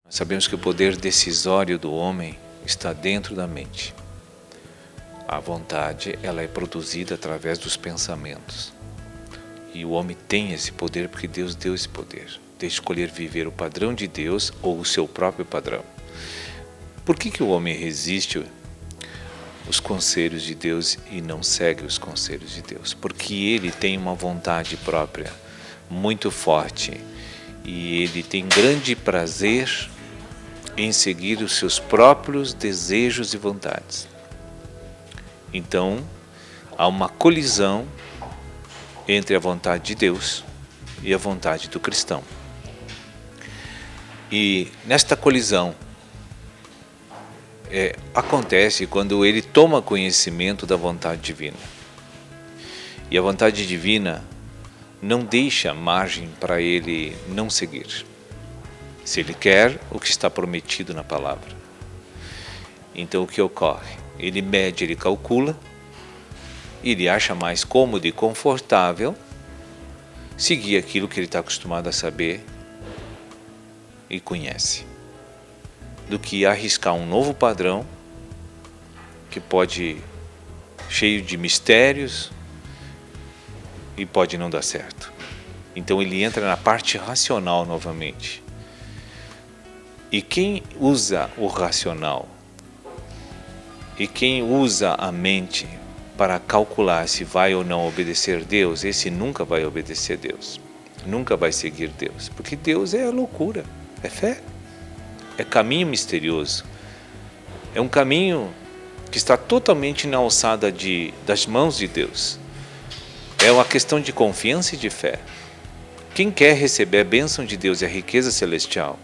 Sabemos que o poder decisório do homem está dentro da mente. A vontade, ela é produzida através dos pensamentos. E o homem tem esse poder porque Deus deu esse poder, de escolher viver o padrão de Deus ou o seu próprio padrão. Por que o homem resiste os conselhos de Deus e não segue os conselhos de Deus? Porque ele tem uma vontade própria muito forte e ele tem grande prazer em seguir os seus próprios desejos e vontades. Então, há uma colisão entre a vontade de Deus e a vontade do cristão. E nesta colisão, acontece quando ele toma conhecimento da vontade divina. E a vontade divina não deixa margem para ele não seguir. Se ele quer o que está prometido na palavra. Então o que ocorre? Ele mede, ele calcula, ele acha mais cômodo e confortável seguir aquilo que ele está acostumado a saber e conhece, do que arriscar um novo padrão que pode cheio de mistérios e pode não dar certo. Então ele entra na parte racional novamente. E quem usa o racional e quem usa a mente para calcular se vai ou não obedecer Deus, esse nunca vai obedecer Deus, nunca vai seguir Deus, porque Deus é a loucura, é fé, é caminho misterioso, é um caminho que está totalmente na alçada das mãos de Deus, é uma questão de confiança e de fé. Quem quer receber a bênção de Deus e a riqueza celestial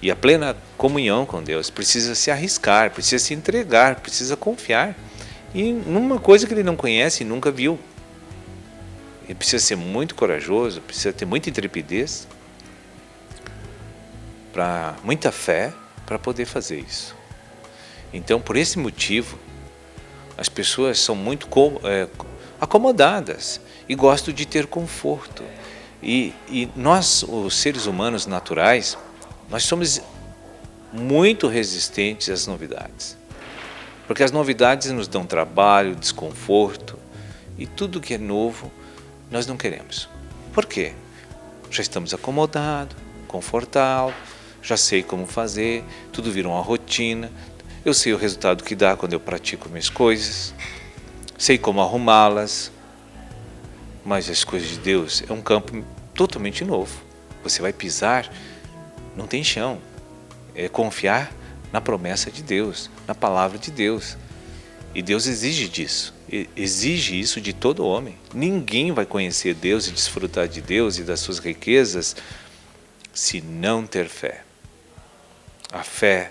e a plena comunhão com Deus precisa se arriscar, precisa se entregar, precisa confiar em uma coisa que ele não conhece e nunca viu. Ele precisa ser muito corajoso, precisa ter muita intrepidez, muita fé para poder fazer isso. Então, por esse motivo, as pessoas são muito acomodadas e gostam de ter conforto. E nós, os seres humanos naturais, nós somos muito resistentes às novidades. Porque as novidades nos dão trabalho, desconforto, e tudo que é novo nós não queremos. Por quê? Já estamos acomodados, confortáveis, já sei como fazer, tudo vira uma rotina, eu sei o resultado que dá quando eu pratico minhas coisas, sei como arrumá-las, mas as coisas de Deus é um campo totalmente novo. Você vai pisar, não tem chão, é confiar na promessa de Deus, na palavra de Deus. E Deus exige disso, exige isso de todo homem. Ninguém vai conhecer Deus e desfrutar de Deus e das suas riquezas se não ter fé. A fé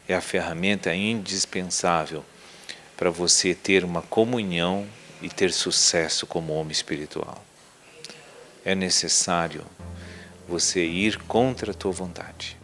é a ferramenta indispensável para você ter uma comunhão e ter sucesso como homem espiritual. É necessário você ir contra a tua vontade.